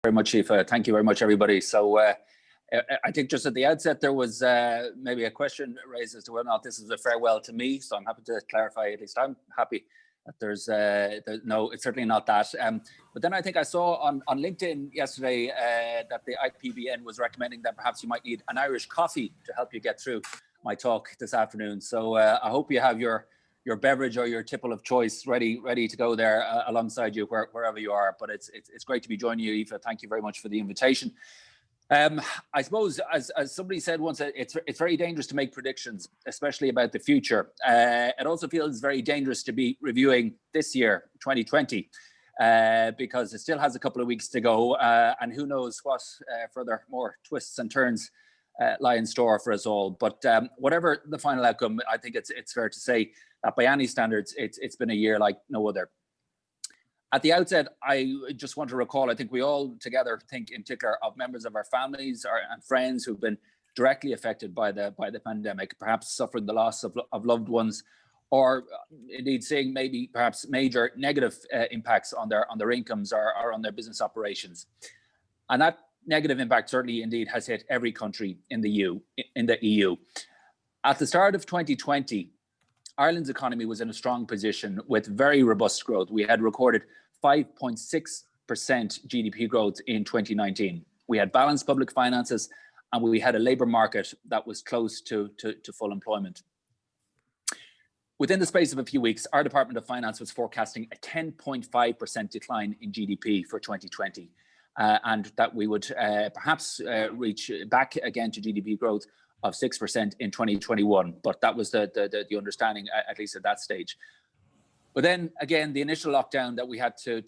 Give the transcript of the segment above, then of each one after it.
very much, Aoife. Thank you very much, everybody. So I think just at the outset, there was maybe a question raised as to whether or not this is a farewell to me. So I'm happy to clarify, at least I'm happy that there's no, it's certainly not that. But then I think I saw on LinkedIn yesterday that the IPBN was recommending that perhaps you might need an Irish coffee to help you get through my talk this afternoon. So I hope you have your beverage or your tipple of choice ready to go there alongside you wherever you are. But it's great to be joining you, Aoife. Thank you very much for the invitation. I suppose, as somebody said once, it's very dangerous to make predictions, especially about the future. It also feels very dangerous to be reviewing this year, 2020, because it still has a couple of weeks to go, and who knows what further more twists and turns lie in store for us all. But whatever the final outcome, I think it's fair to say that by any standards, it's been a year like no other. At the outset, I just want to recall, I think we all together think in particular of members of our families and friends who've been directly affected by the pandemic, perhaps suffering the loss of loved ones, or indeed seeing maybe perhaps major negative impacts on their incomes or on their business operations. And that negative impact certainly indeed has hit every country in the EU. At the start of 2020, Ireland's economy was in a strong position with very robust growth. We had recorded 5.6% GDP growth in 2019. We had balanced public finances, and we had a labour market that was close to full employment. Within the space of a few weeks, our Department of Finance was forecasting a 10.5% decline in GDP for 2020, and that we would perhaps reach back again to GDP growth of 6% in 2021, but that was the understanding, at least at that stage. But then again, the initial lockdown that we had to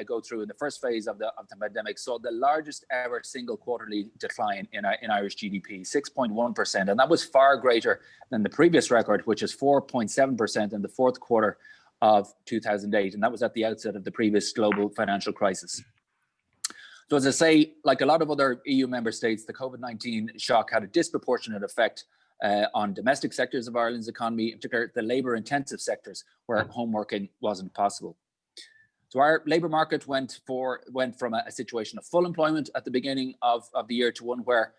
go through in the first phase of the pandemic saw the largest ever single quarterly decline in Irish GDP, 6.1%, and that was far greater than the previous record, which is 4.7% in the fourth quarter of 2008, and that was at the outset of the previous global financial crisis. So as I say, like a lot of other EU member states, the COVID-19 shock had a disproportionate effect on domestic sectors of Ireland's economy, in particular the labour-intensive sectors where home working wasn't possible. So our labour market went from a situation of full employment at the beginning of the year to one where,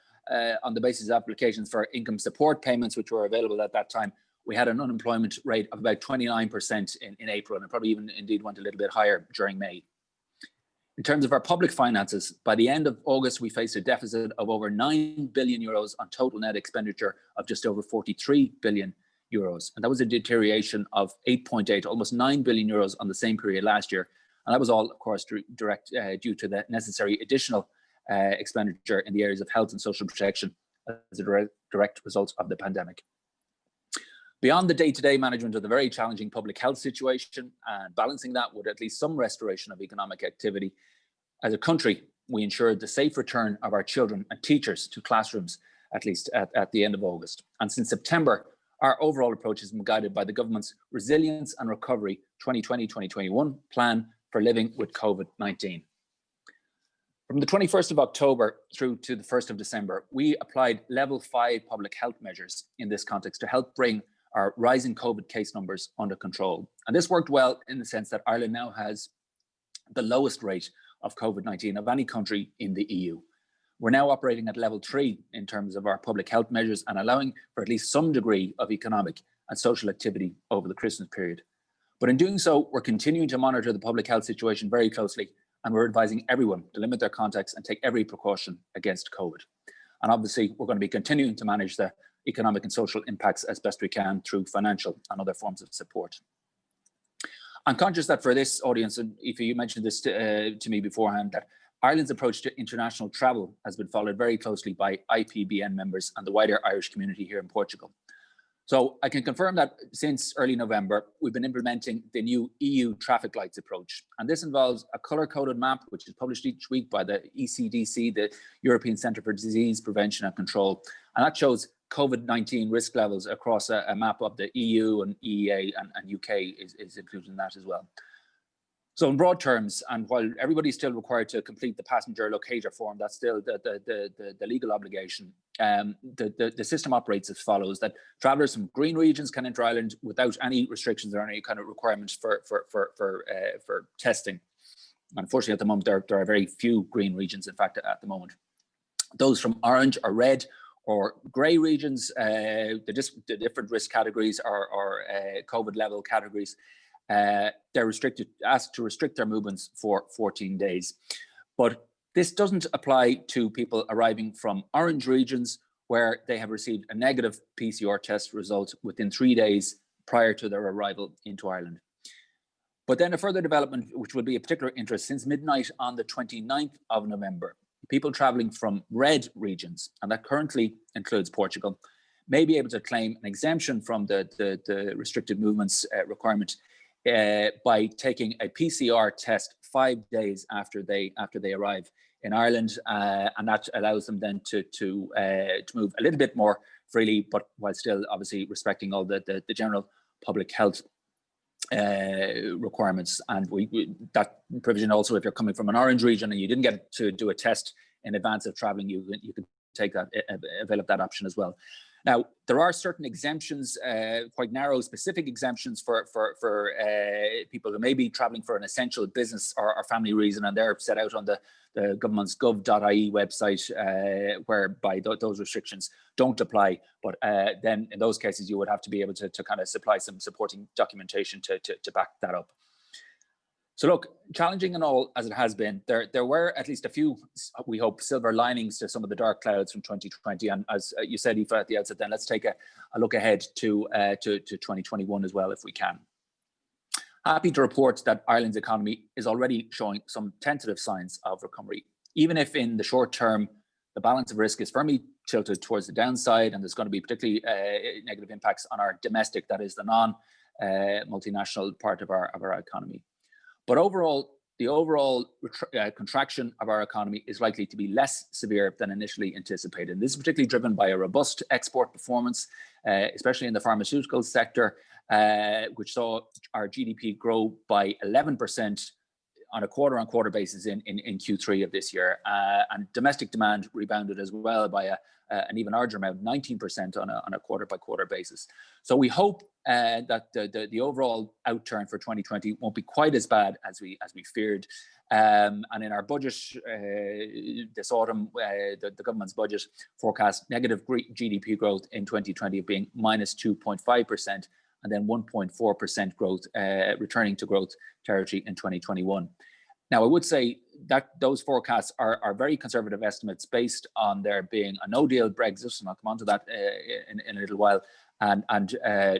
on the basis of applications for income support payments, which were available at that time, we had an unemployment rate of about 29% in April, and probably even indeed went a little bit higher during May. In terms of our public finances, by the end of August, we faced a deficit of over 9 billion euros on total net expenditure of just over 43 billion euros. And that was a deterioration of 8.8, almost 9 billion euros on the same period last year. And that was all, of course, due to the necessary additional expenditure in the areas of health and social protection as a direct result of the pandemic. Beyond the day-to-day management of the very challenging public health situation and balancing that with at least some restoration of economic activity, as a country, we ensured the safe return of our children and teachers to classrooms, at least at the end of August. And since September, our overall approach has been guided by the government's Resilience and Recovery 2020-2021 plan for living with COVID-19. From the 21st of October through to the 1st of December, we applied level 5 public health measures in this context to help bring our rising COVID case numbers under control. And this worked well in the sense that Ireland now has the lowest rate of COVID-19 of any country in the EU. We're now operating at level 3 in terms of our public health measures and allowing for at least some degree of economic and social activity over the Christmas period. But in doing so, we're continuing to monitor the public health situation very closely, and we're advising everyone to limit their contacts and take every precaution against COVID. And obviously, we're going to be continuing to manage the economic and social impacts as best we can through financial and other forms of support. I'm conscious that for this audience, and Aoife, you mentioned this to me beforehand, that Ireland's approach to international travel has been followed very closely by IPBN members and the wider Irish community here in Portugal. So I can confirm that since early November, we've been implementing the new EU traffic lights approach. And this involves a colour-coded map, which is published each week by the ECDC, the European Centre for Disease Prevention and Control. And that shows COVID-19 risk levels across a map of the EU and EEA and UK is included in that as well. So in broad terms, and while everybody's still required to complete the passenger locator form, that's still the legal obligation, the system operates as follows: that travellers from green regions can enter Ireland without any restrictions or any kind of requirements for testing. Unfortunately, at the moment, there are very few green regions, in fact, at the moment. Those from orange or red or grey regions, the different risk categories or COVID level categories, they're asked to restrict their movements for 14 days. But this doesn't apply to people arriving from orange regions where they have received a negative PCR test result within 3 days prior to their arrival into Ireland. But then a further development, which will be of particular interest, since midnight on the 29th of November, people travelling from red regions, and that currently includes Portugal, may be able to claim an exemption from the restricted movements requirement by taking a PCR test 5 days after they arrive in Ireland, and that allows them then to move a little bit more freely, but while still obviously respecting all the general public health requirements. And that provision also, if you're coming from an orange region and you didn't get to do a test in advance of traveling, you can take that, avail of that option as well. Now, there are certain exemptions, quite narrow, specific exemptions for people who may be traveling for an essential business or family reason, and they're set out on the government's gov.ie website, whereby those restrictions don't apply. But then in those cases, you would have to be able to kind of supply some supporting documentation to back that up. So look, challenging and all as it has been, there were at least a few, we hope, silver linings to some of the dark clouds from 2020. And as you said, Aoife, at the outset, then let's take a look ahead to 2021 as well, if we can. Happy to report that Ireland's economy is already showing some tentative signs of recovery, even if in the short term, the balance of risk is firmly tilted towards the downside, and there's going to be particularly negative impacts on our domestic, that is the non-multinational part of our economy. But overall, the overall contraction of our economy is likely to be less severe than initially anticipated. This is particularly driven by a robust export performance, especially in the pharmaceutical sector, which saw our GDP grow by 11% on a quarter-on-quarter basis in Q3 of this year. And domestic demand rebounded as well by an even larger amount, 19% on a quarter-by-quarter basis. So we hope that the overall outturn for 2020 won't be quite as bad as we feared. And in our budget this autumn, the government's budget forecast negative GDP growth in 2020 being minus 2.5%. And then 1.4% growth, returning to growth territory in 2021. Now, I would say that those forecasts are very conservative estimates based on there being a no-deal Brexit, and I'll come on to that in a little while, and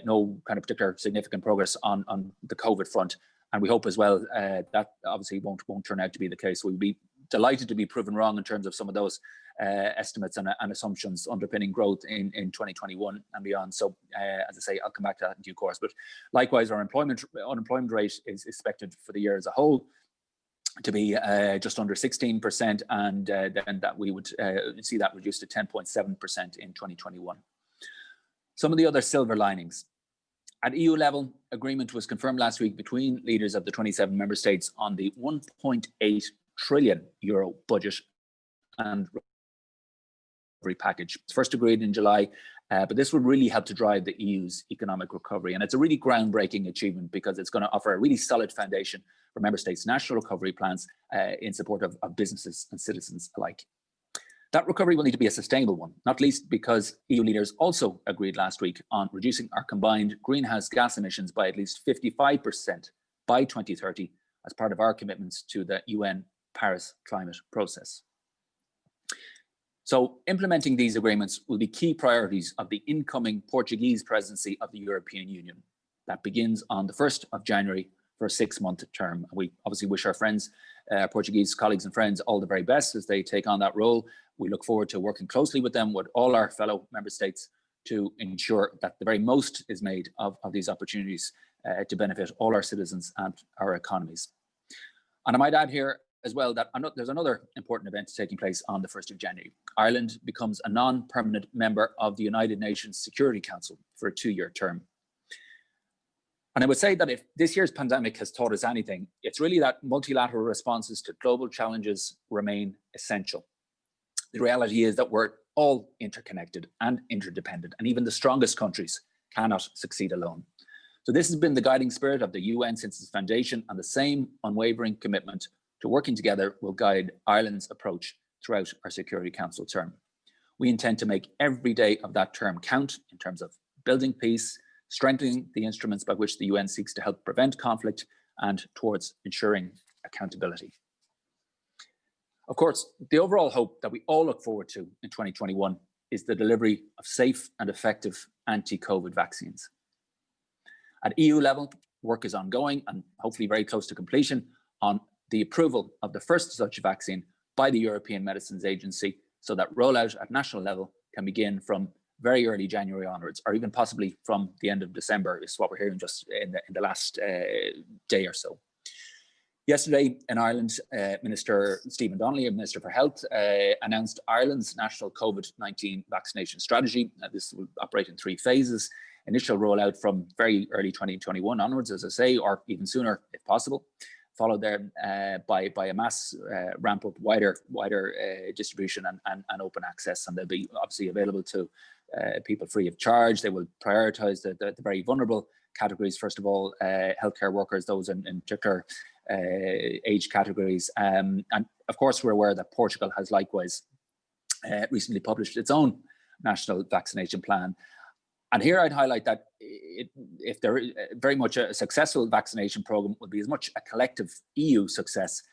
no kind of particular significant progress on the COVID front. And we hope as well that obviously won't turn out to be the case. We'll be delighted to be proven wrong in terms of some of those estimates and assumptions underpinning growth in 2021 and beyond. So as I say, I'll come back to that in due course. But likewise, our unemployment rate is expected for the year as a whole to be just under 16%, and then that we would see that reduced to 10.7% in 2021. Some of the other silver linings. At EU level, agreement was confirmed last week between leaders of the 27 member states on the €1.8 trillion budget and recovery package. It's first agreed in July, but this will really help to drive the EU's economic recovery. And it's a really groundbreaking achievement because it's going to offer a really solid foundation for member states' national recovery plans in support of businesses and citizens alike. That recovery will need to be a sustainable one, not least because EU leaders also agreed last week on reducing our combined greenhouse gas emissions by at least 55% by 2030 as part of our commitments to the UN Paris climate process. So implementing these agreements will be key priorities of the incoming Portuguese presidency of the European Union. That begins on the 1st of January for a 6-month term. We obviously wish our friends, Portuguese colleagues and friends, all the very best as they take on that role. We look forward to working closely with them, with all our fellow member states, to ensure that the very most is made of these opportunities to benefit all our citizens and our economies. And I might add here as well that there's another important event taking place on the 1st of January. Ireland becomes a non-permanent member of the United Nations Security Council for a 2-year term. And I would say that if this year's pandemic has taught us anything, it's really that multilateral responses to global challenges remain essential. The reality is that we're all interconnected and interdependent, and even the strongest countries cannot succeed alone. So this has been the guiding spirit of the UN since its foundation, and the same unwavering commitment to working together will guide Ireland's approach throughout our Security Council term. We intend to make every day of that term count in terms of building peace, strengthening the instruments by which the UN seeks to help prevent conflict, and towards ensuring accountability. Of course, the overall hope that we all look forward to in 2021 is the delivery of safe and effective anti-COVID vaccines. At EU level, work is ongoing and hopefully very close to completion on the approval of the first such vaccine by the European Medicines Agency, so that rollout at national level can begin from very early January onwards, or even possibly from the end of December, is what we're hearing just in the last day or so. Yesterday in Ireland, Minister Stephen Donnelly, Minister for Health, announced Ireland's national COVID-19 vaccination strategy. This will operate in 3 phases. Initial rollout from very early 2021 onwards, as I say, or even sooner if possible, followed there by a mass ramp up, wider distribution and open access, and they'll be obviously available to people free of charge. They will prioritise the very vulnerable categories, first of all, healthcare workers, those in particular age categories. And of course, we're aware that Portugal has likewise recently published its own national vaccination plan. And here I'd highlight that if there is very much a successful vaccination program would be as much a collective EU success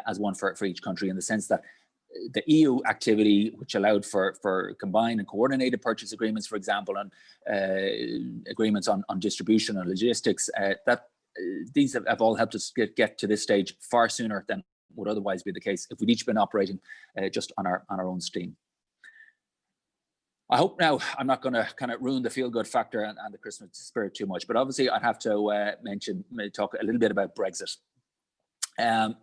as one for each country, in the sense that the EU activity, which allowed for combined and coordinated purchase agreements, for example, and agreements on distribution and logistics, these have all helped us get to this stage far sooner than would otherwise be the case if we'd each been operating just on our own steam. I hope now I'm not going to kind of ruin the feel-good factor and the Christmas spirit too much, but obviously I'd have to talk a little bit about Brexit.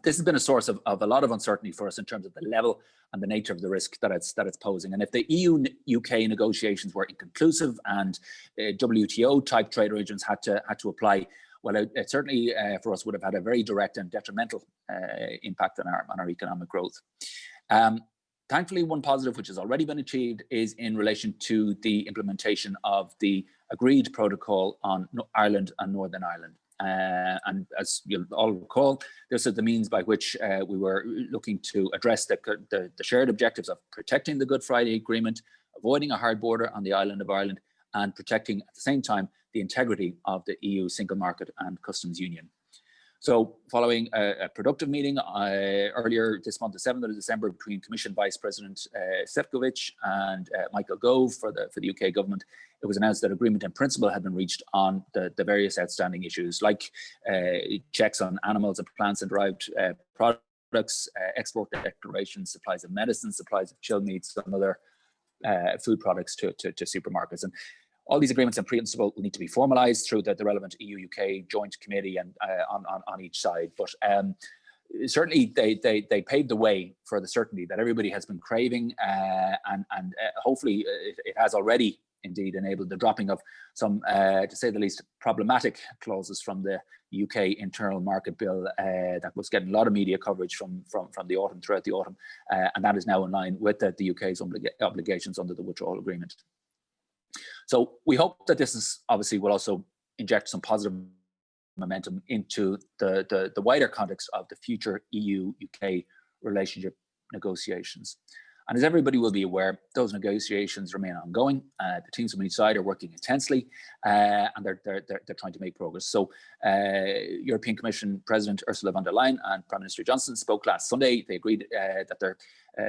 This has been a source of a lot of uncertainty for us in terms of the level and the nature of the risk that it's posing. And if the EU-UK negotiations were inconclusive and WTO-type trade arrangements had to apply, well, it certainly for us would have had a very direct and detrimental impact on our economic growth. Thankfully, one positive which has already been achieved is in relation to the implementation of the agreed protocol on Ireland and Northern Ireland. And as you'll all recall, this is the means by which we were looking to address the shared objectives of protecting the Good Friday Agreement, avoiding a hard border on the island of Ireland, and protecting at the same time the integrity of the EU single market and customs union. So following a productive meeting earlier this month, the 7th of December, between Commission Vice President Šefčovič and Michael Gove for the UK government, it was announced that agreement in principle had been reached on the various outstanding issues, like checks on animals and plants and derived products, export declarations, supplies of medicine, supplies of chilled meats and other food products to supermarkets. And all these agreements in principle will need to be formalised through the relevant EU-UK joint committee and on each side. But certainly they paved the way for the certainty that everybody has been craving, and hopefully it has already indeed enabled the dropping of some, to say the least, problematic clauses from the UK Internal Market Bill that was getting a lot of media coverage from the autumn, throughout the autumn, and that is now in line with the UK's obligations under the withdrawal agreement. So we hope that this is obviously will also inject some positive momentum into the wider context of the future EU-UK relationship negotiations. And as everybody will be aware, those negotiations remain ongoing. The teams from each side are working intensely, and they're trying to make progress. So European Commission President Ursula von der Leyen and Prime Minister Johnson spoke last Sunday. They agreed that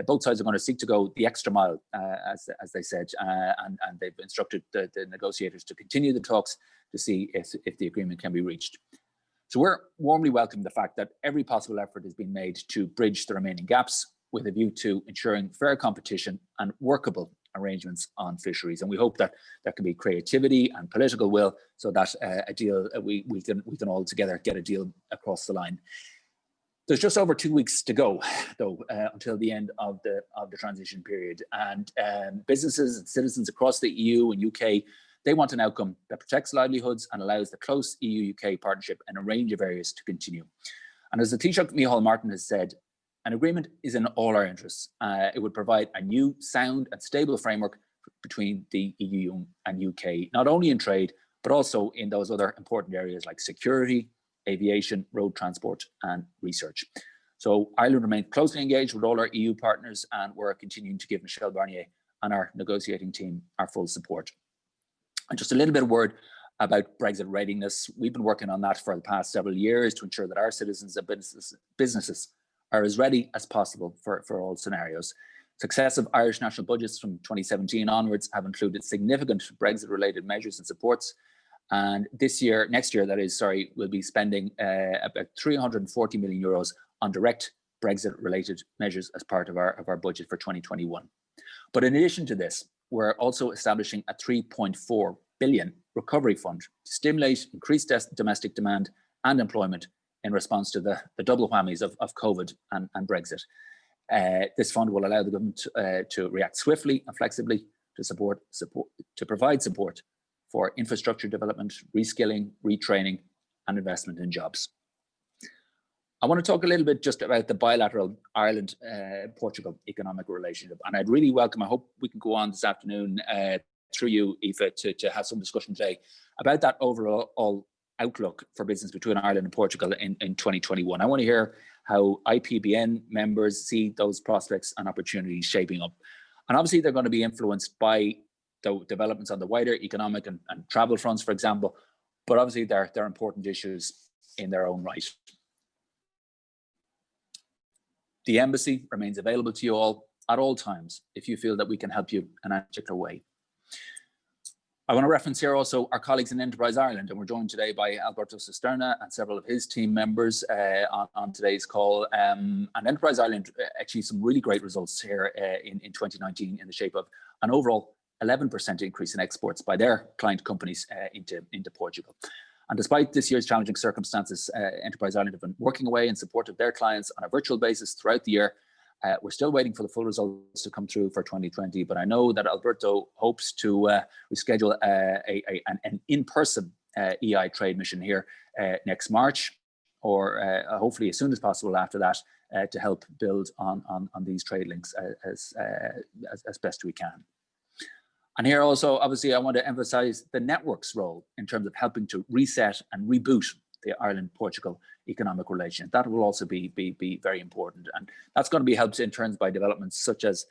both sides are going to seek to go the extra mile, as they said, and they've instructed the negotiators to continue the talks to see if the agreement can be reached. So we're warmly welcoming the fact that every possible effort has been made to bridge the remaining gaps, with a view to ensuring fair competition and workable arrangements on fisheries. And we hope that there can be creativity and political will so that a deal, we can all together get a deal across the line. There's just over 2 weeks to go, though, until the end of the transition period. And businesses and citizens across the EU and UK, they want an outcome that protects livelihoods and allows the close EU-UK partnership in a range of areas to continue. And as the Taoiseach Micheál Martin has said, an agreement is in all our interests. It would provide a new, sound and stable framework between the EU and UK, not only in trade, but also in those other important areas like security, aviation, road transport and research. So Ireland remains closely engaged with all our EU partners, and we're continuing to give Michel Barnier and our negotiating team our full support. And just a little bit of word about Brexit readiness. We've been working on that for the past several years to ensure that our citizens and businesses are as ready as possible for all scenarios. Successive Irish national budgets from 2017 onwards have included significant Brexit-related measures and supports. And next year, we'll be spending about 340 million euros on direct Brexit-related measures as part of our budget for 2021. But in addition to this, we're also establishing a 3.4 billion recovery fund to stimulate increased domestic demand and employment in response to the double whammies of COVID and Brexit. This fund will allow the government to react swiftly and flexibly to provide support for infrastructure development, reskilling, retraining, and investment in jobs. I want to talk a little bit just about the bilateral Ireland-Portugal economic relationship. And I'd really welcome, I hope we can go on this afternoon through you, Aoife, to have some discussion today about that overall outlook for business between Ireland and Portugal in 2021. I want to hear how IPBN members see those prospects and opportunities shaping up. And obviously they're going to be influenced by the developments on the wider economic and travel fronts, for example, but obviously they're important issues in their own right. The embassy remains available to you all at all times if you feel that we can help you in a particular way. I want to reference here also our colleagues in Enterprise Ireland, and we're joined today by Alberto Cisterna and several of his team members on today's call. And Enterprise Ireland achieved some really great results here in 2019 in the shape of an overall 11% increase in exports by their client companies into Portugal. And despite this year's challenging circumstances, Enterprise Ireland have been working away in support of their clients on a virtual basis throughout the year. We're still waiting for the full results to come through for 2020, but I know that Alberto hopes to reschedule an in-person EI trade mission here next March, or hopefully as soon as possible after that, to help build on these trade links as best we can. And here also, obviously, I want to emphasize the network's role in terms of helping to reset and reboot the Ireland-Portugal economic relation. That will also be very important. And that's going to be helped in turn by developments such as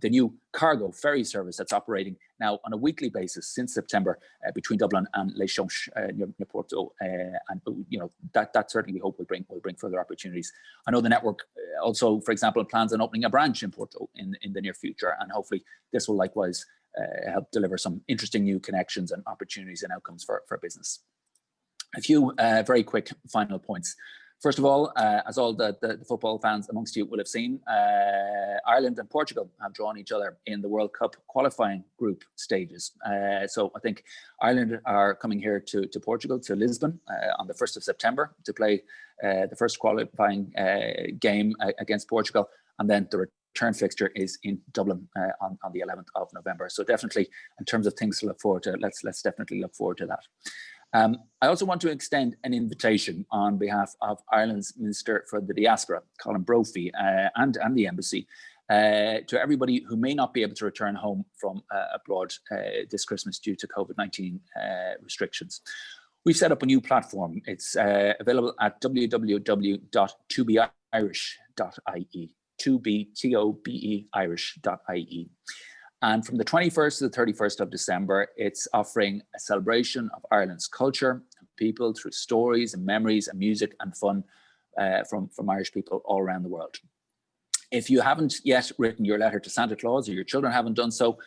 the new cargo ferry service that's operating now on a weekly basis since September between Dublin and Leixões near Porto. And that certainly we hope will bring further opportunities. I know the network also, for example, plans on opening a branch in Porto in the near future. And hopefully this will likewise help deliver some interesting new connections and opportunities and outcomes for business. A few very quick final points. First of all, as all the football fans amongst you will have seen, Ireland and Portugal have drawn each other in the World Cup qualifying group stages. So I think Ireland are coming here to Portugal, to Lisbon, on the 1st of September to play the first qualifying game against Portugal. And then the return fixture is in Dublin on the 11th of November. So definitely, in terms of things to look forward to, let's definitely look forward to that. I also want to extend an invitation on behalf of Ireland's Minister for the Diaspora, Colin Brophy, and the Embassy, to everybody who may not be able to return home from abroad this Christmas due to COVID-19 restrictions. We've set up a new platform. It's available at www.tobeirish.ie, tobeirish.ie. And from the 21st to the 31st of December, it's offering a celebration of Ireland's culture and people through stories and memories and music and fun from Irish people all around the world. If you haven't yet written your letter to Santa Claus, or your children haven't done so,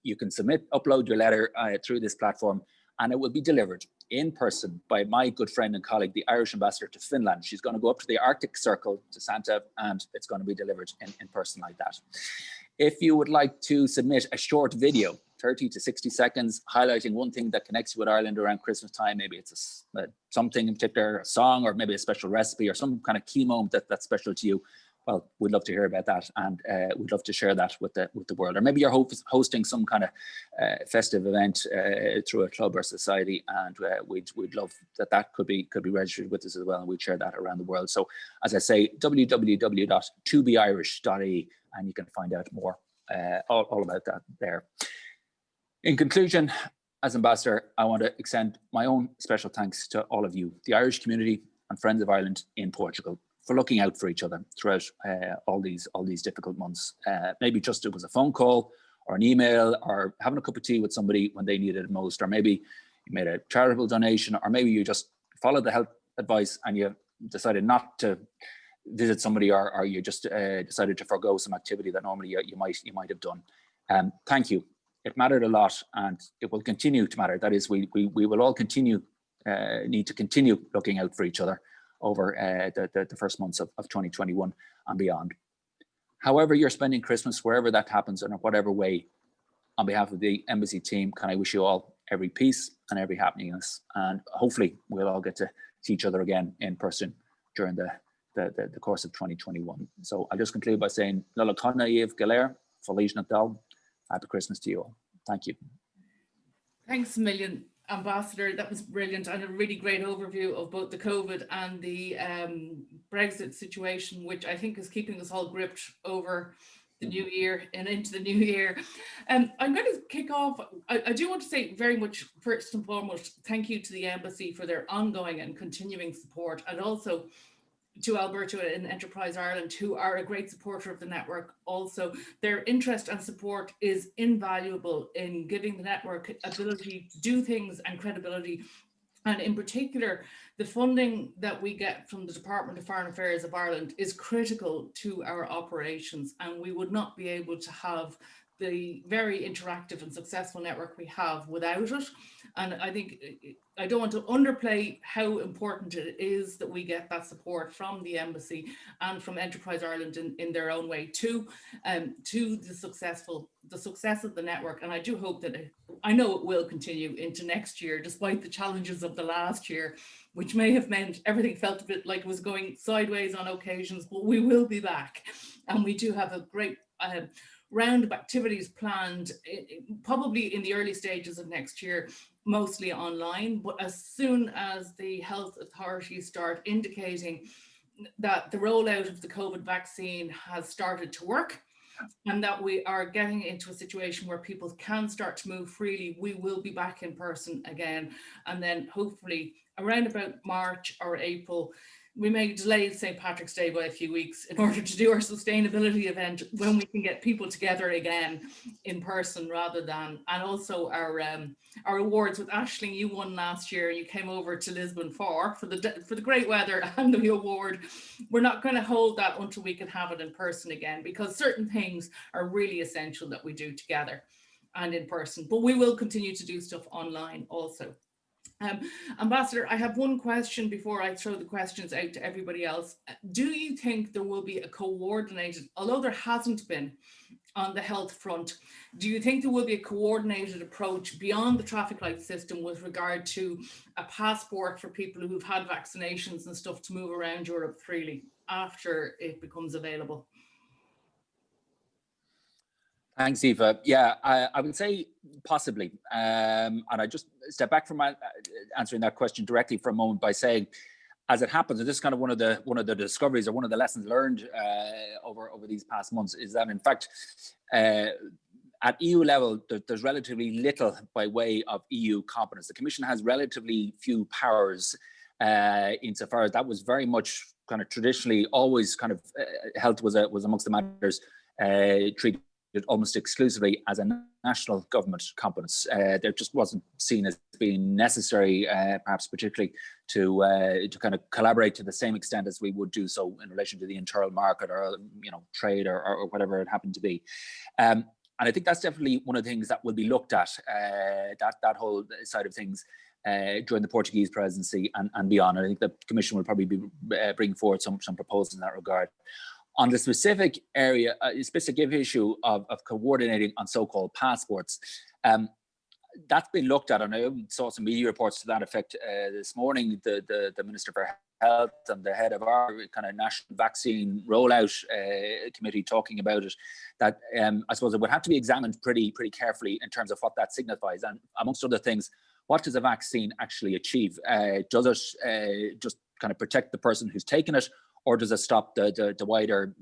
you can upload your letter through this platform, and it will be delivered in person by my good friend and colleague, the Irish ambassador to Finland. She's going to go up to the Arctic Circle to Santa, and it's going to be delivered in person like that. If you would like to submit a short video, 30 to 60 seconds, highlighting one thing that connects you with Ireland around Christmas time, maybe it's something in particular, a song, or maybe a special recipe, or some kind of key moment that's special to you, well, we'd love to hear about that, and we'd love to share that with the world. Or maybe you're hosting some kind of festive event through a club or society, and we'd love that could be registered with us as well, and we'd share that around the world. So, as I say, www.tobeirish.ie, and you can find out more all about that there. In conclusion, as ambassador, I want to extend my own special thanks to all of you, the Irish community and friends of Ireland in Portugal, for looking out for each other throughout all these difficult months. Maybe just it was a phone call or an email or having a cup of tea with somebody when they needed it most, or maybe you made a charitable donation, or maybe you just followed the health advice and you decided not to visit somebody, or you just decided to forego some activity that normally you might have done. Thank you. It mattered a lot, and it will continue to matter. That is, we will all need to continue looking out for each other over the first months of 2021 and beyond. However you're spending Christmas, wherever that happens, and in whatever way, on behalf of the embassy team, can I wish you all every peace and every happiness, and hopefully we'll all get to see each other again in person during the course of 2021. So I'll just conclude by saying, Lala Conna Eve Galer, Feliz Natal, happy Christmas to you all. Thank you. Thanks a million, Ambassador. That was brilliant, and a really great overview of both the COVID and the Brexit situation, which I think is keeping us all gripped over the new year and into the new year. I'm going to kick off. I do want to say very much, first and foremost, thank you to the embassy for their ongoing and continuing support, and also to Alberto and Enterprise Ireland, who are a great supporter of the network. Also, their interest and support is invaluable in giving the network ability to do things and credibility. And in particular, the funding that we get from the Department of Foreign Affairs of Ireland is critical to our operations, and we would not be able to have the very interactive and successful network we have without it. And I think I don't want to underplay how important it is that we get that support from the embassy and from Enterprise Ireland in their own way to the success of the network. And I do hope that I know it will continue into next year, despite the challenges of the last year, which may have meant everything felt a bit like it was going sideways on occasions, but we will be back. And we do have a great round of activities planned, probably in the early stages of next year, mostly online. But as soon as the health authorities start indicating that the rollout of the COVID vaccine has started to work, and that we are getting into a situation where people can start to move freely, we will be back in person again. And then hopefully around about March or April, we may delay St. Patrick's Day by a few weeks in order to do our sustainability event when we can get people together again in person rather than, and also our awards with Aisling. You won last year. You came over to Lisbon for the great weather and the award. We're not going to hold that until we can have it in person again, because certain things are really essential that we do together and in person, but we will continue to do stuff online also. Ambassador, I have one question before I throw the questions out to everybody else. Do you think there will be a coordinated, although there hasn't been on the health front, do you think there will be a coordinated approach beyond the traffic light system with regard to a passport for people who've had vaccinations and stuff to move around Europe freely after it becomes available? Thanks, Eva. Yeah, I would say possibly. And I just step back from answering that question directly for a moment by saying, as it happens, and this is kind of one of the discoveries or one of the lessons learned over these past months, is that in fact, at EU level, there's relatively little by way of EU competence. The Commission has relatively few powers insofar as that was very much kind of traditionally always kind of health was amongst the matters treated almost exclusively as a national government competence. There just wasn't seen as being necessary, perhaps particularly to kind of collaborate to the same extent as we would do so in relation to the internal market or trade or whatever it happened to be. And I think that's definitely one of the things that will be looked at, that whole side of things during the Portuguese presidency and beyond. I think the Commission will probably be bringing forward some proposals in that regard. On the specific area, specific issue of coordinating on so-called passports, that's been looked at, and I saw some media reports to that effect this morning. The Minister for Health and the head of our kind of national vaccine rollout committee talking about it, that I suppose it would have to be examined pretty carefully in terms of what that signifies. And amongst other things, what does a vaccine actually achieve? Does it just kind of protect the person who's taken it, or does it stop the wider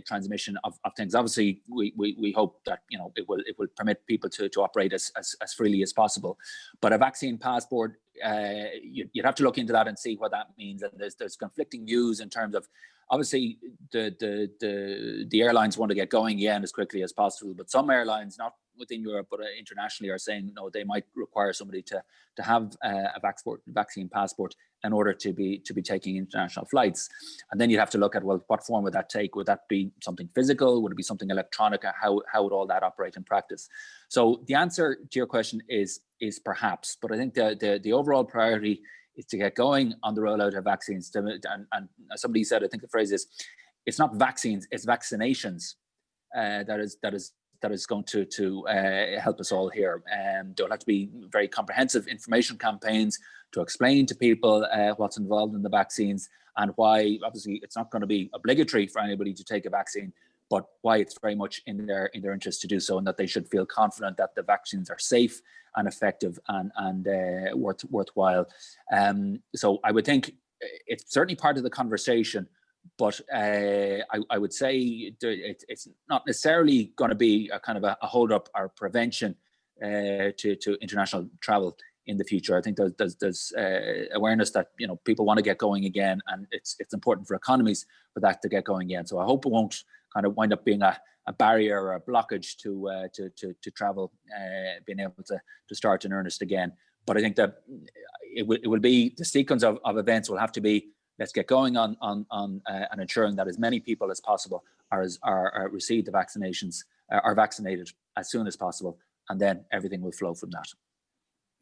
transmission of things? Obviously, we hope that it will permit people to operate as freely as possible. But a vaccine passport, you'd have to look into that and see what that means. And there's conflicting views in terms of, obviously, the airlines want to get going again as quickly as possible, but some airlines, not within Europe but internationally, are saying no, they might require somebody to have a vaccine passport in order to be taking international flights. And then you'd have to look at, well, what form would that take? Would that be something physical? Would it be something electronic? How would all that operate in practice? So the answer to your question is perhaps, but I think the overall priority is to get going on the rollout of vaccines. And somebody said, I think the phrase is, it's not vaccines, it's vaccinations that is going to help us all here. There'll have to be very comprehensive information campaigns to explain to people what's involved in the vaccines and why. Obviously, it's not going to be obligatory for anybody to take a vaccine, but why it's very much in their interest to do so, and that they should feel confident that the vaccines are safe and effective and worthwhile. So I would think it's certainly part of the conversation, but I would say it's not necessarily going to be a kind of a hold up or prevention to international travel in the future. I think there's awareness that people want to get going again, and it's important for economies for that to get going again. So I hope it won't kind of wind up being a barrier or a blockage to travel, being able to start in earnest again. But I think that it will be, the sequence of events will have to be, let's get going on and ensuring that as many people as possible are receive the vaccinations, are vaccinated as soon as possible, and then everything will flow from that.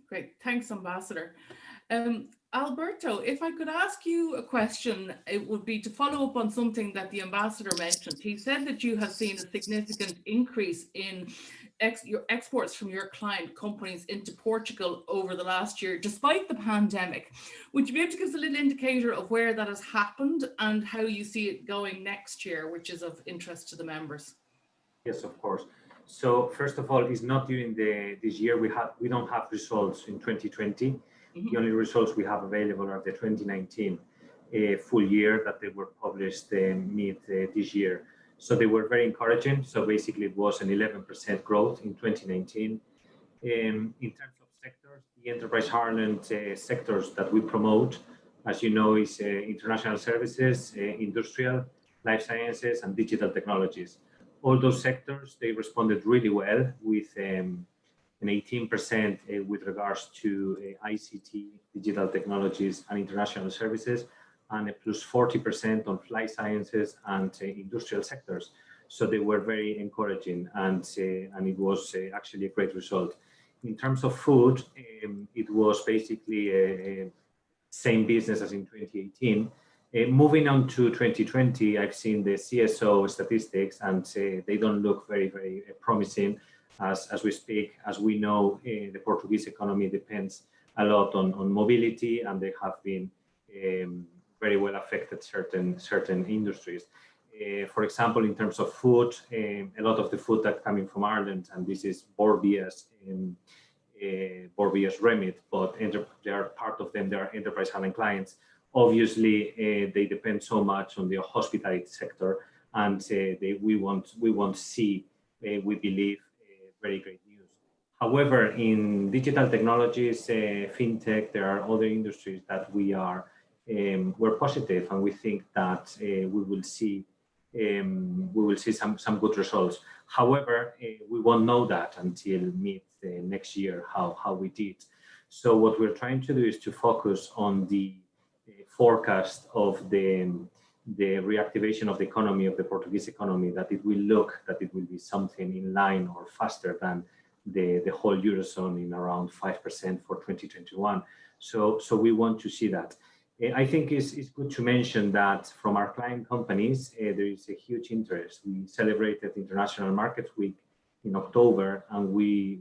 Great, thanks, Ambassador. Alberto, if I could ask you a question, it would be to follow up on something that the Ambassador mentioned. He said that you have seen a significant increase in your exports from your client companies into Portugal over the last year, despite the pandemic. Would you be able to give us a little indicator of where that has happened and how you see it going next year, which is of interest to the members? Yes, of course. So first of all, it's not during this year. We don't have results in 2020. Mm-hmm. The only results we have available are the 2019 full year that they were published mid this year. So they were very encouraging. So basically, it was an 11% growth in 2019. In terms of sectors, the Enterprise Ireland sectors that we promote, as you know, is international services, industrial, life sciences, and digital technologies. All those sectors, they responded really well with an 18% with regards to ICT, digital technologies, and international services, and a plus 40% on life sciences and industrial sectors. So they were very encouraging, and it was actually a great result. In terms of food, it was basically same business as in 2018. Moving on to 2020, I've seen the CSO statistics, and they don't look very, very promising as we speak. As we know, the Portuguese economy depends a lot on mobility, and they have been very well affected certain industries. For example, in terms of food, a lot of the food that's coming from Ireland, and this is Borbia's remit, but they are part of them, they are Enterprise Ireland clients. Obviously, they depend so much on the hospitality sector, and we won't see, we believe, very great news. However, in digital technologies, fintech, there are other industries that we're positive, and we think that we will see some good results. However, we won't know that until mid next year how we did. So what we're trying to do is to focus on the forecast of the reactivation of the economy, of the Portuguese economy, that it will be something in line or faster than the whole Eurozone in around 5% for 2021. So we want to see that. I think it's good to mention that from our client companies, there is a huge interest. We celebrated International Markets Week in October, and we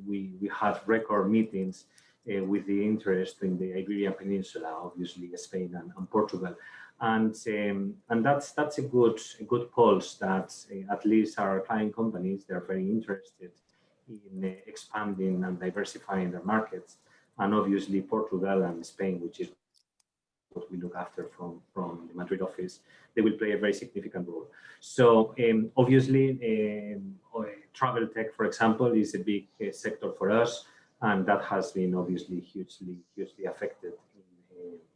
had record meetings with the interest in the Iberian Peninsula, obviously Spain and Portugal, and that's a good pulse that at least our client companies, they're very interested in expanding and diversifying their markets, and obviously Portugal and Spain, which is what we look after from the Madrid office, they will play a very significant role. So obviously, travel tech, for example, is a big sector for us, and that has been obviously hugely affected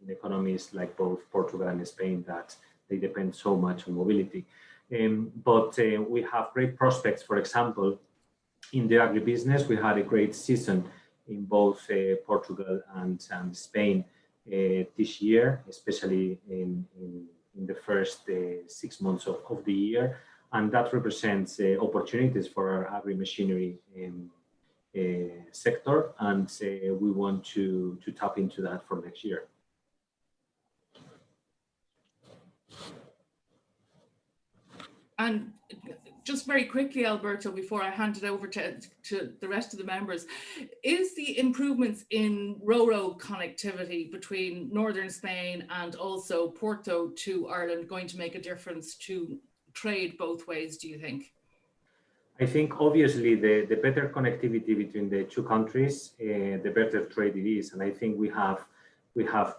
in economies like both Portugal and Spain, that they depend so much on mobility. But we have great prospects. For example, in the agribusiness, we had a great season in both Portugal and Spain this year, especially in the first 6 months of the year. And that represents opportunities for our agri-machinery sector. And we want to tap into that for next year. And just very quickly, Alberto, before I hand it over to the rest of the members, is the improvements in Ro-Ro connectivity between northern Spain and also Porto to Ireland going to make a difference to trade both ways, do you think? I think obviously the better connectivity between the two countries, the better trade it is. And I think we have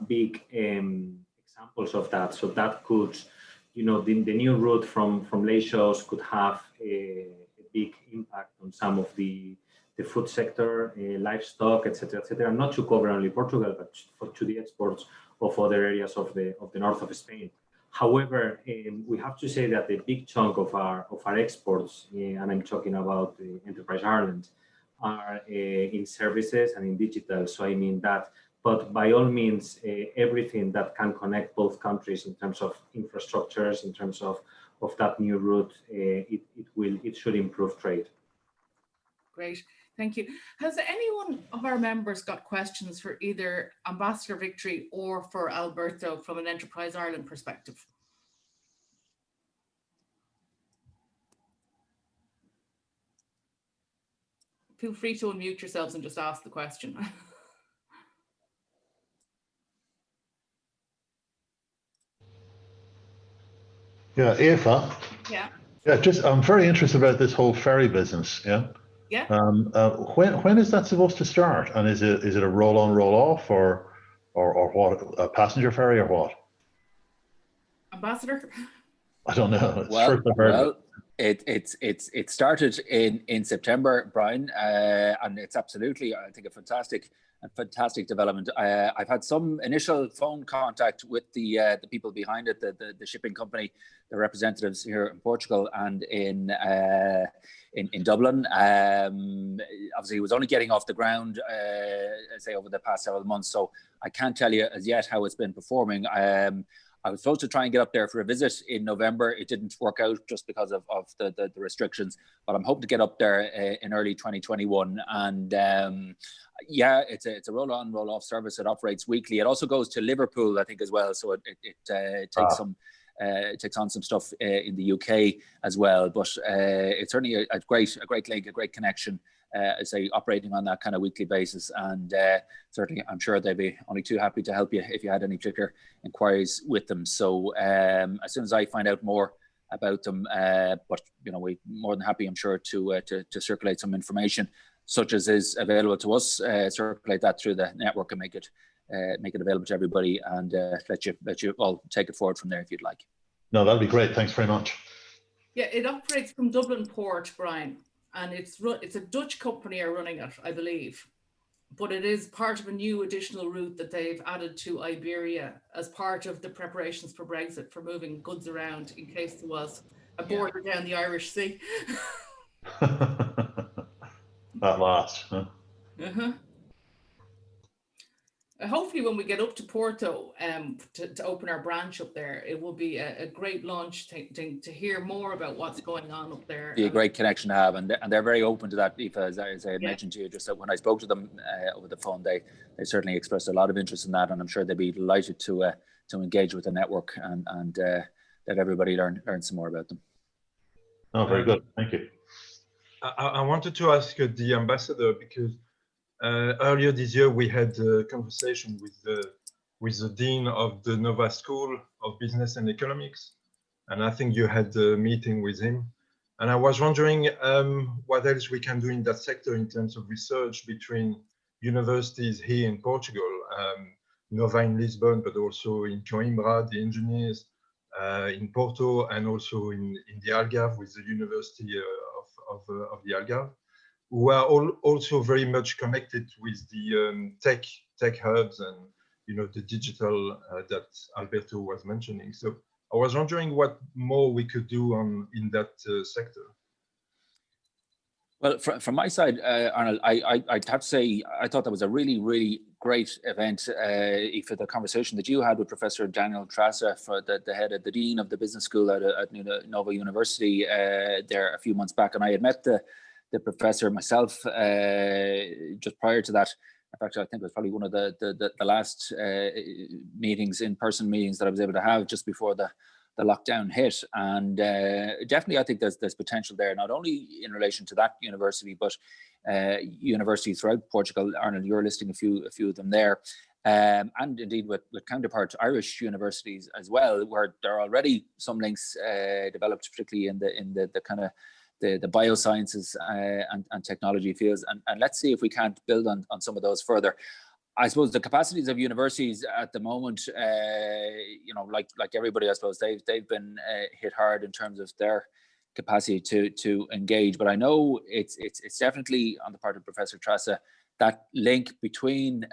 big examples of that. So that could, the new route from Leixos could have a big impact on some of the food sector, livestock, etc., not to cover only Portugal, but to the exports of other areas of the north of Spain. However, we have to say that the big chunk of our exports, and I'm talking about Enterprise Ireland, are in services and in digital. So I mean that. But by all means, everything that can connect both countries in terms of infrastructures, in terms of that new route, it should improve trade. Great, thank you. Has anyone of our members got questions for either Ambassador Victory or for Alberto from an Enterprise Ireland perspective? Feel free to unmute yourselves and just ask the question. Yeah, Eva. Yeah. Yeah, I'm very interested about this whole ferry business. Yeah. Yeah. When is that supposed to start? And is it a roll on, roll off, or what? A passenger ferry or what? Ambassador? I don't know. It started in September, Brian, and it's absolutely, I think, a fantastic development. I've had some initial phone contact with the people behind it, the shipping company, the representatives here in Portugal and in Dublin. Obviously, it was only getting off the ground, say, over the past several months, so I can't tell you as yet how it's been performing. I was supposed to try and get up there for a visit in November. It didn't work out just because of the restrictions, but I'm hoping to get up there in early 2021. And yeah, it's a roll-on, roll-off service. It operates weekly. It also goes to Liverpool, I think, as well. So it takes on some stuff in the UK as well. But it's certainly a great link, a great connection. I say, operating on that kind of weekly basis, and certainly I'm sure they'd be only too happy to help you if you had any particular inquiries with them. So as soon as I find out more about them, but we're more than happy, I'm sure, to circulate some information such as is available to us, circulate that through the network and make it available to everybody, and let you all take it forward from there if you'd like. No, that'd be great. Thanks very much. Yeah, it operates from Dublin Port, Brian. And it's a Dutch company are running it, I believe, but it is part of a new additional route that they've added to Iberia as part of the preparations for Brexit, for moving goods around in case there was a border down the Irish Sea. At last, huh? Hopefully when we get up to Porto to open our branch up there, it will be a great launch to hear more about what's going on up there. Be a great connection to have, and they're very open to that, Aoife, as I had mentioned to you, just that when I spoke to them over the phone, they certainly expressed a lot of interest in that, and I'm sure they'd be delighted to engage with the network and let everybody learn some more about them. Oh, very good. Thank you. I wanted to ask the ambassador, because earlier this year we had a conversation with the dean of the Nova School of Business and Economics, and I think you had a meeting with him. And I was wondering what else we can do in that sector in terms of research between universities here in Portugal. Nova in Lisbon, but also in Coimbra, the engineers, in Porto, and also in the Algarve with the University of the Algarve, who are also very much connected with the tech hubs and the digital that Alberto was mentioning. So I was wondering what more we could do in that sector. Well, from my side, Arnold, I'd have to say I thought that was a really, really great event for the conversation that you had with Professor Daniel Trasa, for the head of the Dean of the Business School at Nova University there a few months back. And I had met the professor myself just prior to that. In fact, I think it was probably one of the last meetings, in-person meetings that I was able to have just before the lockdown hit. And definitely, I think there's potential there, not only in relation to that university, but universities throughout Portugal. Arnold, you're listing a few of them there. And indeed with counterpart Irish universities as well, where there are already some links developed, particularly in the kind of the biosciences and technology fields. And let's see if we can't build on some of those further. I suppose the capacities of universities at the moment, like everybody, I suppose they've been hit hard in terms of their capacity to engage. But I know it's definitely on the part of Professor Trasa, that link between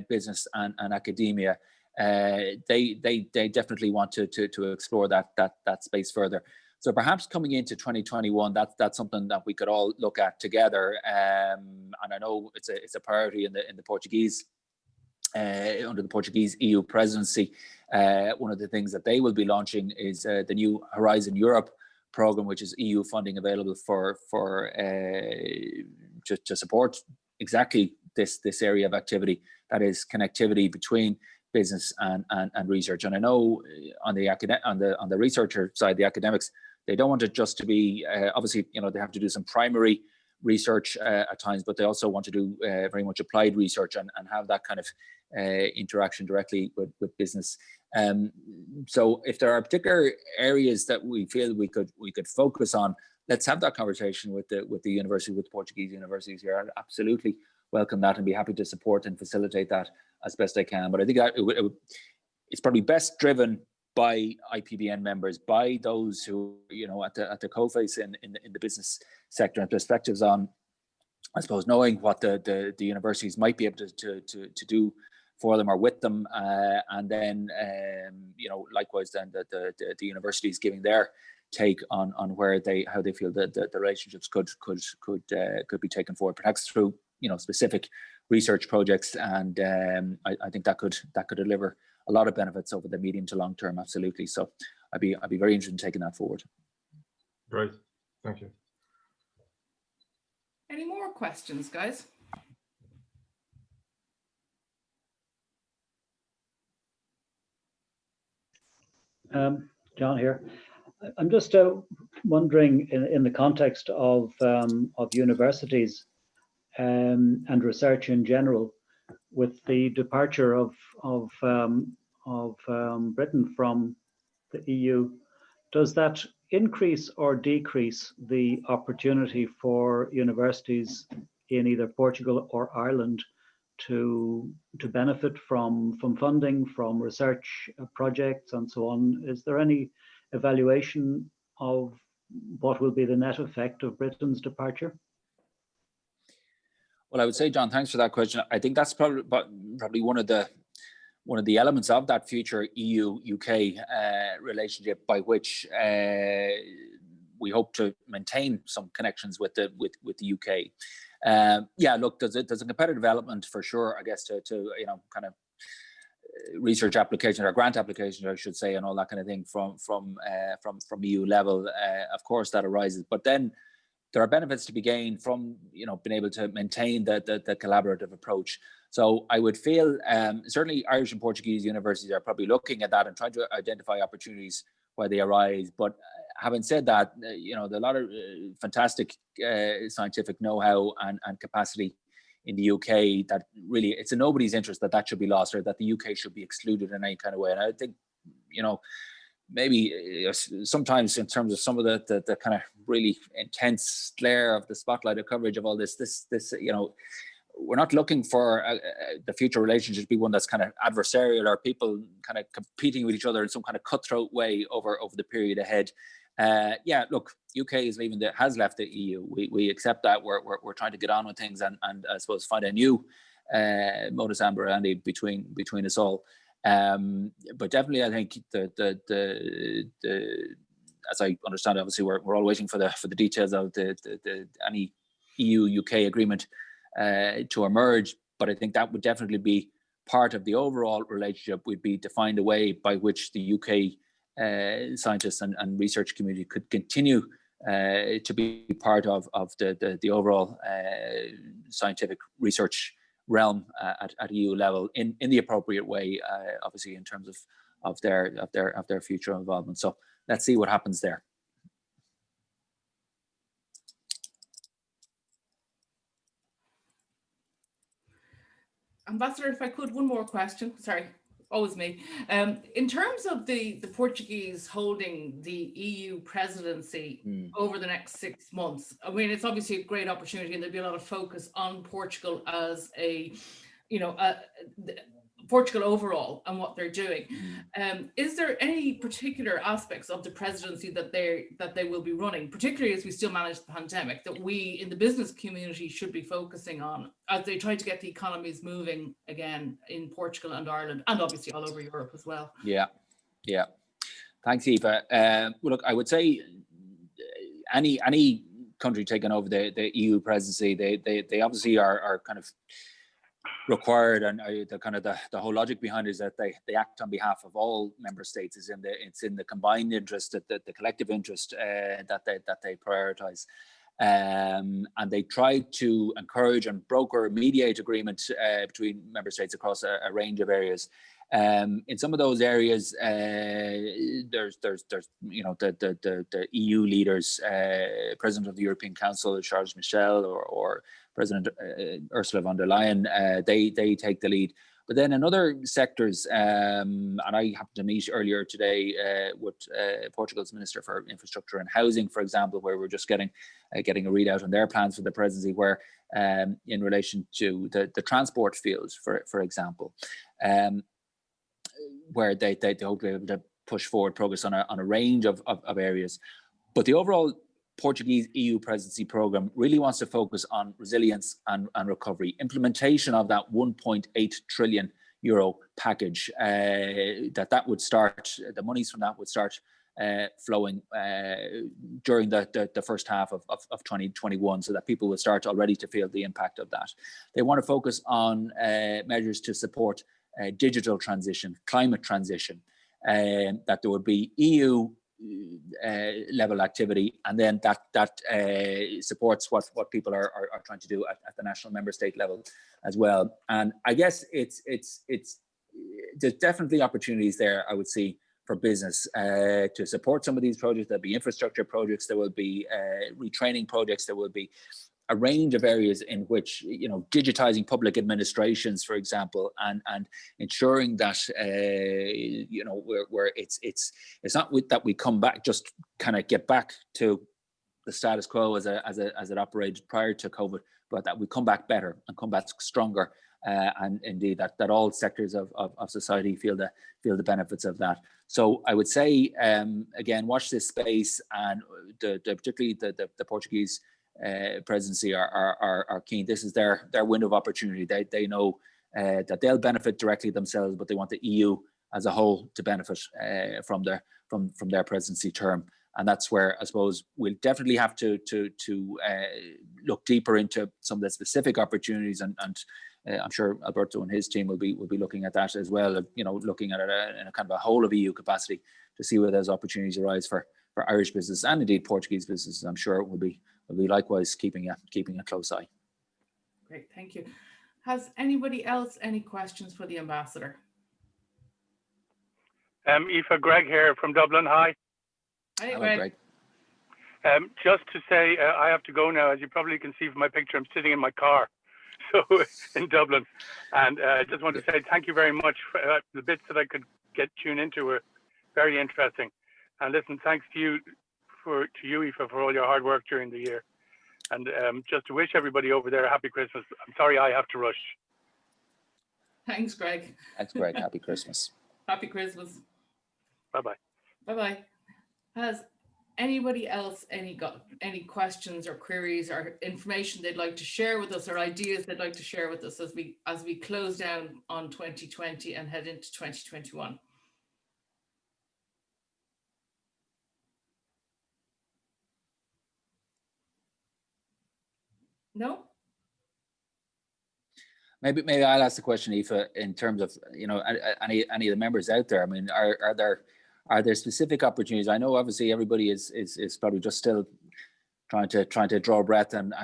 business and academia. They definitely want to explore that space further. So perhaps coming into 2021, that's something that we could all look at together. And I know it's a priority in the Portuguese. Under the Portuguese EU presidency, one of the things that they will be launching is the new Horizon Europe program, which is EU funding available for to support exactly this area of activity, that is connectivity between business and research. And I know on the researcher side, the academics, they don't want it just to be obviously, they have to do some primary research at times, but they also want to do very much applied research and have that kind of interaction directly with business. So if there are particular areas that we feel we could focus on, let's have that conversation with the university, with Portuguese universities here. I'd absolutely welcome that and be happy to support and facilitate that as best I can. But I think that it's probably best driven by IPBN members, by those who, at the coalface in the business sector, and perspectives on, I suppose, knowing what the universities might be able to do for them or with them, and then likewise then the universities giving their take on how they feel that the relationships could be taken forward, perhaps through specific research projects. And I think that could deliver a lot of benefits over the medium to long term. Absolutely. So I'd be very interested in taking that forward. Great, thank you. Any more questions, guys? John here. I'm just wondering, in the context of universities and research in general, with the departure of Britain from the EU, does that increase or decrease the opportunity for universities in either Portugal or Ireland to benefit from funding, from research projects and so on? Is there any evaluation of what will be the net effect of Britain's departure? Well, I would say, John, thanks for that question. I think that's probably one of the elements of that future EU-UK relationship, by which we hope to maintain some connections with the UK. Yeah, look, there's a competitive element for sure, I guess, to kind of research applications or grant applications, I should say, and all that kind of thing from EU level. Of course, that arises, but then there are benefits to be gained from being able to maintain the collaborative approach. So I would feel certainly Irish and Portuguese universities are probably looking at that and trying to identify opportunities where they arise. But having said that, there's a lot of fantastic scientific know-how and capacity in the UK that really, it's in nobody's interest that should be lost, or that the UK should be excluded in any kind of way. And I think, maybe sometimes in terms of some of the kind of really intense glare of the spotlight of coverage of all this, we're not looking for the future relationship to be one that's kind of adversarial or people kind of competing with each other in some kind of cutthroat way over the period ahead. Yeah, look, UK has left the EU. We accept that. We're trying to get on with things and I suppose find a new modus operandi between us all. But definitely, I think the as I understand, obviously we're all waiting for the details of any EU UK agreement to emerge. But I think that would definitely be part of the overall relationship. Would be to find a way by which the UK scientists and research community could continue to be part of the overall scientific research realm at EU level in the appropriate way, obviously in terms of their future involvement. So let's see what happens there. Ambassador, if I could, one more question. Sorry, always me. In terms of the Portuguese holding the EU presidency over the next 6 months, I mean, it's obviously a great opportunity and there'll be a lot of focus on Portugal as Portugal overall and what they're doing. Is there any particular aspects of the presidency that they will be running, particularly as we still manage the pandemic, that we in the business community should be focusing on as they try to get the economies moving again in Portugal and Ireland and obviously all over Europe as well? Yeah. Thanks, Eva. Well, look, I would say any country taking over the EU presidency, they obviously are kind of required, and the whole logic behind it is that they act on behalf of all member states. It's in the combined interest, the collective interest that they prioritize, and they try to encourage and broker mediate agreement between member states across a range of areas. In some of those areas, there's the EU leaders, President of the European Council Charles Michel or President Ursula von der Leyen, they take the lead. But then in other sectors, and I happened to meet earlier today with Portugal's Minister for Infrastructure and Housing, for example, where we're just getting a readout on their plans for the presidency, where in relation to the transport fields, for example, where they hope to be able to push forward progress on a range of areas. But the overall Portuguese EU presidency program really wants to focus on resilience and recovery, implementation of that 1.8 trillion euro package that would start, the monies from that would start flowing during the first half of 2021, so that people will start already to feel the impact of that. They want to focus on measures to support digital transition, climate transition, that there would be EU level activity, and then that supports what people are trying to do at the national member state level as well. And I guess there's definitely opportunities there, I would see, for business to support some of these projects. There'll be infrastructure projects, there will be retraining projects, there will be a range of areas in which, digitizing public administrations, for example, and ensuring that where it's not that we come back, just kind of get back to the status quo as it operated prior to COVID, but that we come back better and come back stronger, and indeed that all sectors of society feel the benefits of that. So I would say again, watch this space, and particularly the Portuguese presidency are keen. This is their window of opportunity. They know that they'll benefit directly themselves, but they want the EU as a whole to benefit from their presidency term. And that's where I suppose we'll definitely have to look deeper into some of the specific opportunities, and I'm sure Alberto and his team will be looking at that as well. Looking at it in a kind of a whole of EU capacity to see where those opportunities arise for Irish business and indeed Portuguese businesses. I'm sure it will be likewise keeping a close eye. Great, thank you. Has anybody else any questions for the ambassador? Aoife, Greg here from Dublin. Hi. Hi, Greg. Just to say, I have to go now. As you probably can see from my picture, I'm sitting in my car, so in Dublin, and I just want to say thank you very much for the bits that I could tune into were very interesting. And listen, thanks to you, Aoife, for all your hard work during the year. And just to wish everybody over there a happy Christmas. I'm sorry I have to rush. Thanks, Greg. Thanks, Greg. Happy Christmas. Happy Christmas. Bye-bye. Bye-bye. Has anybody else got any questions or queries or information they'd like to share with us, or ideas they'd like to share with us as we close down on 2020 and head into 2021? No? Maybe I'll ask the question, Aoife, in terms of, you know, any of the members out there. I mean, are there specific opportunities? I know obviously everybody is probably just still trying to draw breath and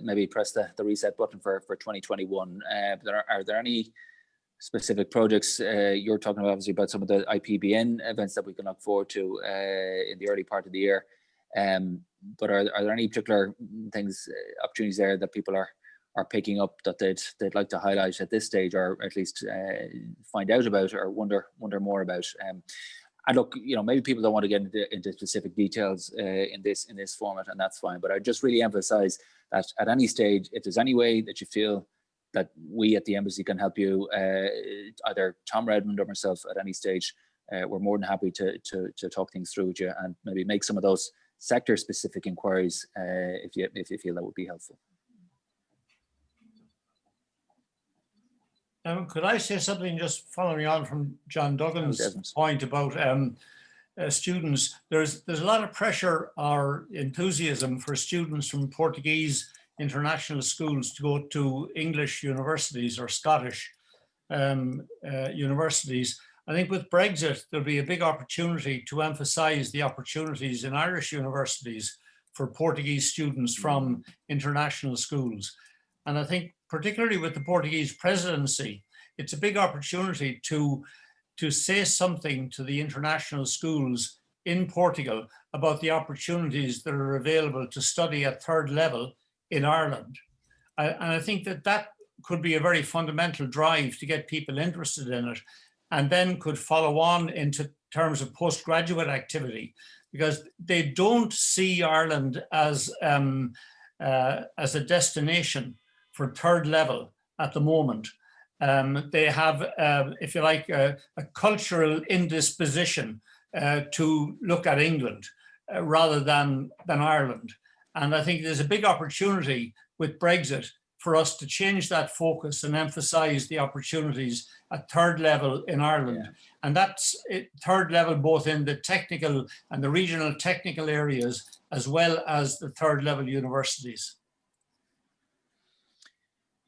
maybe press the reset button for 2021. But are there any specific projects you're talking about, obviously, about some of the IPBN events that we can look forward to in the early part of the year? But are there any particular things, opportunities there that people are picking up that they'd like to highlight at this stage, or at least find out about or wonder more about? And look, you know, maybe people don't want to get into specific details in this format, and that's fine. But I just really emphasize that at any stage, if there's any way that you feel that we at the embassy can help you, either Tom Redmond or myself at any stage, we're more than happy to talk things through with you and maybe make some of those sector-specific inquiries if you feel that would be helpful. Could I say something just following on from John Duggan's point about students? There's a lot of pressure or enthusiasm for students from Portuguese international schools to go to English universities or Scottish universities. I think with Brexit, there'll be a big opportunity to emphasize the opportunities in Irish universities for Portuguese students from international schools. And I think particularly with the Portuguese presidency, it's a big opportunity to say something to the international schools in Portugal about the opportunities that are available to study at third level in Ireland. And I think that could be a very fundamental drive to get people interested in it, and then could follow on into terms of postgraduate activity, because they don't see Ireland as a destination for third level at the moment. They have, if you like, a cultural indisposition to look at England rather than Ireland. And I think there's a big opportunity with Brexit for us to change that focus and emphasize the opportunities at third level in Ireland. Yeah. And that's third level both in the technical and the regional technical areas, as well as the third level universities.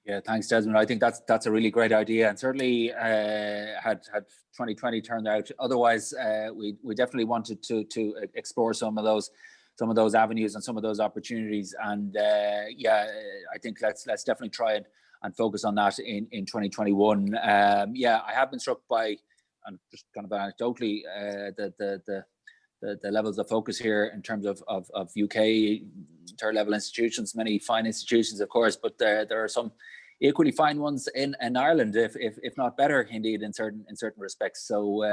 Yeah, thanks, Desmond. I think that's a really great idea, and certainly had 2020 turned out otherwise, we definitely wanted to explore some of those avenues and some of those opportunities. And yeah, I think let's definitely try and focus on that in 2021. Yeah, I have been struck by, and just kind of anecdotally, the levels of focus here in terms of UK third level institutions, many fine institutions, of course, but there are some equally fine ones in Ireland, if not better, indeed, in certain respects. So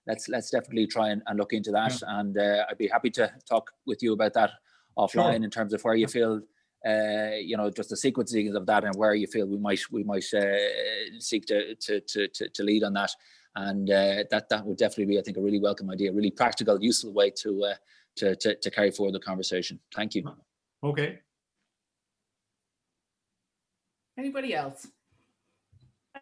let's definitely try and look into that, yeah. And I'd be happy to talk with you about that offline, sure, in terms of where you feel, you know, just the sequencing of that and where you feel we might seek to lead on that. And that would definitely be, I think, a really welcome idea, really practical, useful way to carry forward the conversation. Thank you. Okay. Anybody else?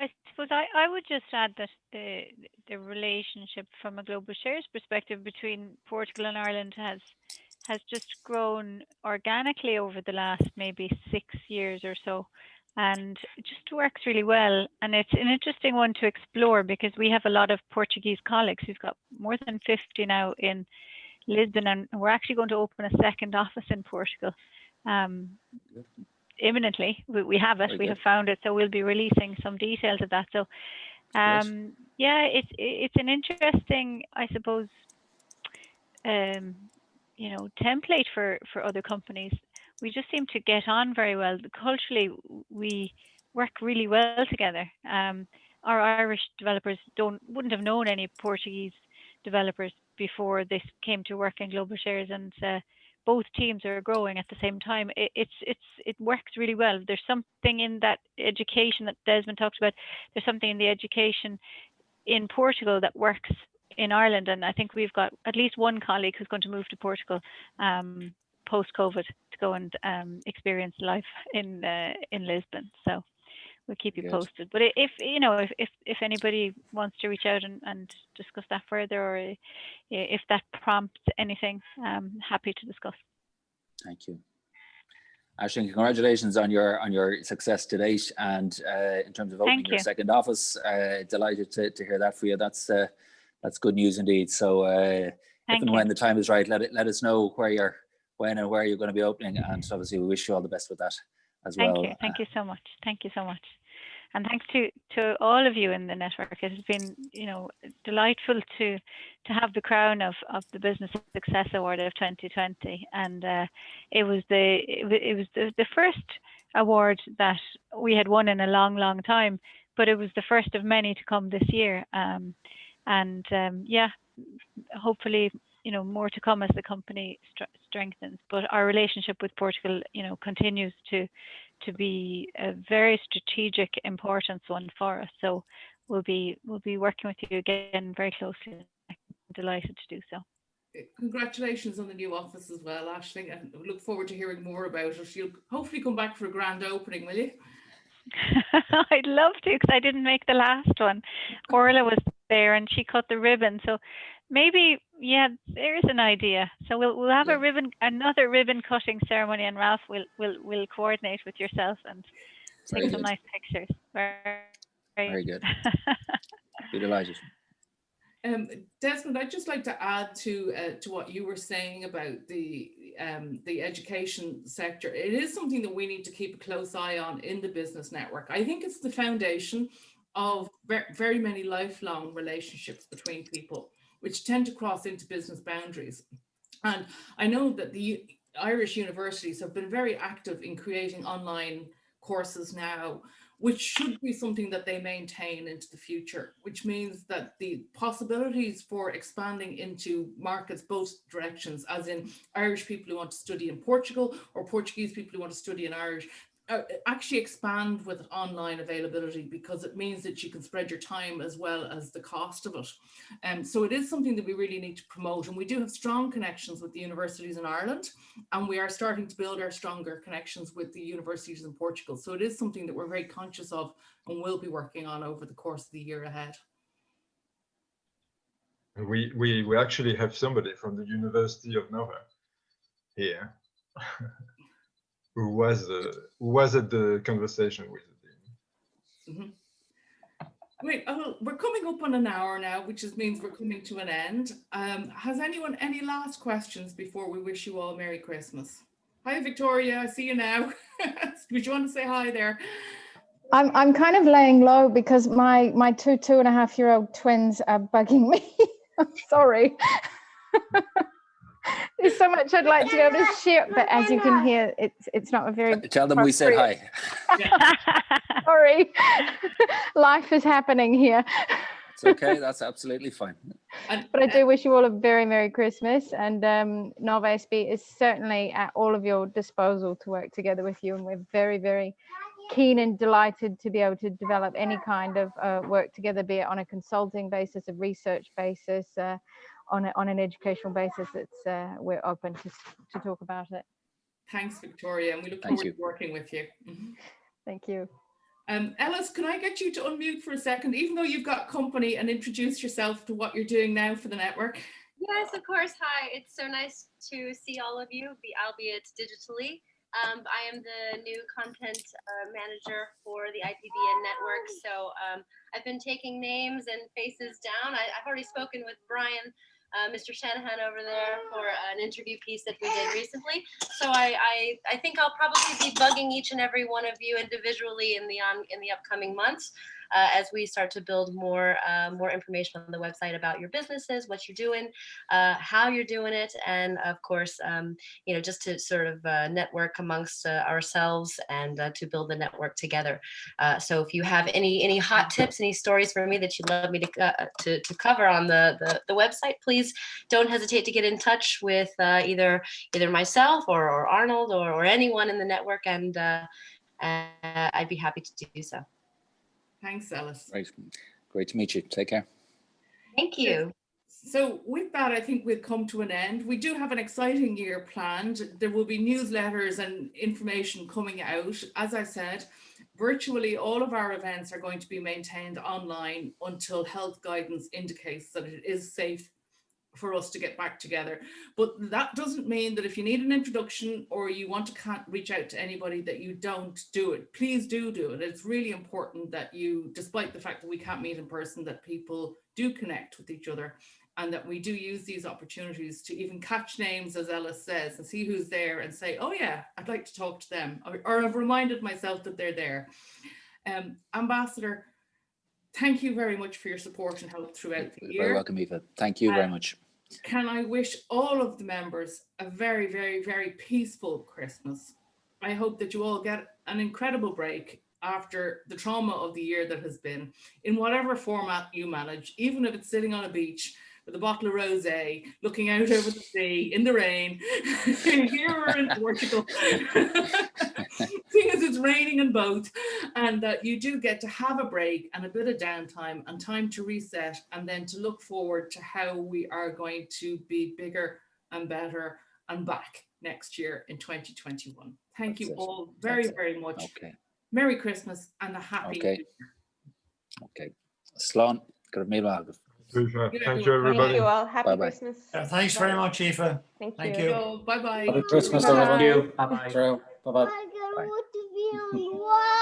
I suppose I would just add that the relationship from a global shares perspective between Portugal and Ireland has just grown organically over the last maybe 6 years or so, and it just works really well. And it's an interesting one to explore because we have a lot of Portuguese colleagues. We've got more than 50 now in Lisbon, and we're actually going to open a second office in Portugal imminently. We have it, we have found it, so we'll be releasing some details of that. So yeah, it's an interesting, I suppose, you know, template for other companies. We just seem to get on very well. Culturally, we work really well together. Our Irish developers wouldn't have known any Portuguese developers before they came to work in Global Shares, and both teams are growing at the same time, it works really well. There's something in that education that Desmond talks about. There's something in the education in Portugal that works in Ireland, and I think we've got at least one colleague who's going to move to Portugal post-COVID to go and experience life in Lisbon. So we'll keep you Good. posted. But if anybody wants to reach out and discuss that further, or if that prompts anything, I'm happy to discuss. Thank you. Aisling, congratulations on your success to date, and in terms of opening your second office, delighted to hear that for you. That's good news indeed. So if and when the time is right, let us know when and where you're going to be opening, and obviously we wish you all the best with that as well. Thank you so much. Thank you so much. And thanks to all of you in the network. It has been, delightful to have the crown of the Business Success Award of 2020, and it was the first award that we had won in a long time, but it was the first of many to come this year. Hopefully, more to come as the company strengthens. But our relationship with Portugal, continues to be a very strategic importance one for us. So we'll be working with you again very closely. I'm delighted to do so. Congratulations on the new office as well, Aisling, and we look forward to hearing more about it. You'll hopefully come back for a grand opening, will you? I'd love to, because I didn't make the last one. Orla was there and she cut the ribbon, so maybe, there's an idea. So we'll have another ribbon cutting ceremony, and Ralph will coordinate with yourself and take some nice pictures. Very good. Be delighted. Desmond, I'd just like to add to what you were saying about the education sector. It is something that we need to keep a close eye on in the business network. I think it's the foundation of very many lifelong relationships between people, which tend to cross into business boundaries. And I know that the Irish universities have been very active in creating online courses now, which should be something that they maintain into the future, which means that the possibilities for expanding into markets both directions, as in Irish people who want to study in Portugal or Portuguese people who want to study in Irish, actually expand with online availability, because it means that you can spread your time as well as the cost of it. So it is something that we really need to promote, and we do have strong connections with the universities in Ireland, and we are starting to build our stronger connections with the universities in Portugal. So it is something that we're very conscious of and will be working on over the course of the year ahead. We actually have somebody from the University of Nova here. Who was at the conversation with the dean. Great. We're coming up on an hour now, which means we're coming to an end. Has anyone any last questions before we wish you all Merry Christmas? Hi, Victoria. I see you now. Would you want to say hi there? I'm kind of laying low because my 2.5-year-old twins are bugging me. I'm sorry. There's so much I'd like to be able to share, but as you can hear, it's not a very. Tell them we said hi. Sorry, life is happening here. It's okay. That's absolutely fine. But I do wish you all a very Merry Christmas, and Nova SB is certainly at all of your disposal to work together with you, and we're very, very keen and delighted to be able to develop any kind of work together, be it on a consulting basis, a research basis, on an educational basis. We're open to talk about it. Thanks, Victoria, and we look forward to working with you. Thank you. Ellis, can I get you to unmute for a second, even though you've got company, and introduce yourself to what you're doing now for the network? Yes, of course. Hi, it's so nice to see all of you, albeit digitally. I am the new content manager for the IPBN network. So I've been taking names and faces down. I've already spoken with Brian, Mr. Shanahan over there, for an interview piece that we did recently. So I think I'll probably be bugging each and every one of you individually in the upcoming months. as we start to build more information on the website about your businesses, what you're doing, how you're doing it, and of course, just to sort of network amongst ourselves and to build the network together. So if you have any hot tips, any stories for me that you'd love me to cover on the website, please don't hesitate to get in touch with either myself or Arnold or anyone in the network, and I'd be happy to do so. Thanks, Alice. Great to meet you. Take care. Thank you. So with that, I think we've come to an end. We do have an exciting year planned. There will be newsletters and information coming out. As I said, virtually all of our events are going to be maintained online until health guidance indicates that it is safe for us to get back together. But that doesn't mean that if you need an introduction or you want to reach out to anybody that you don't do it. Please do it. It's really important that you, despite the fact that we can't meet in person, that people do connect with each other, and that we do use these opportunities to even catch names, as Ellis says, and see who's there and say, oh yeah, I'd like to talk to them, or I've reminded myself that they're there. Ambassador, thank you very much for your support and help throughout the year. You're very welcome, Eva. Thank you very much. Can I wish all of the members a very, very, very peaceful Christmas. I hope that you all get an incredible break after the trauma of the year that has been, in whatever format you manage, even if it's sitting on a beach with a bottle of rosé, looking out over the sea in the rain. Here we're in Portugal, seeing as it's raining in both, and that you do get to have a break and a bit of downtime and time to reset, and then to look forward to how we are going to be bigger and better and back next year in 2021. Thank you all very, very much. Okay. Merry Christmas and a happy New Year. Okay. Slán, gur míle agah. Thank you, everybody. Thank you all. Happy Bye-bye. Christmas. Thanks very much, Aoife. Thank you. So, bye-bye. Happy Christmas, Bye-bye. everyone. Bye bye. Bye-bye. Bye.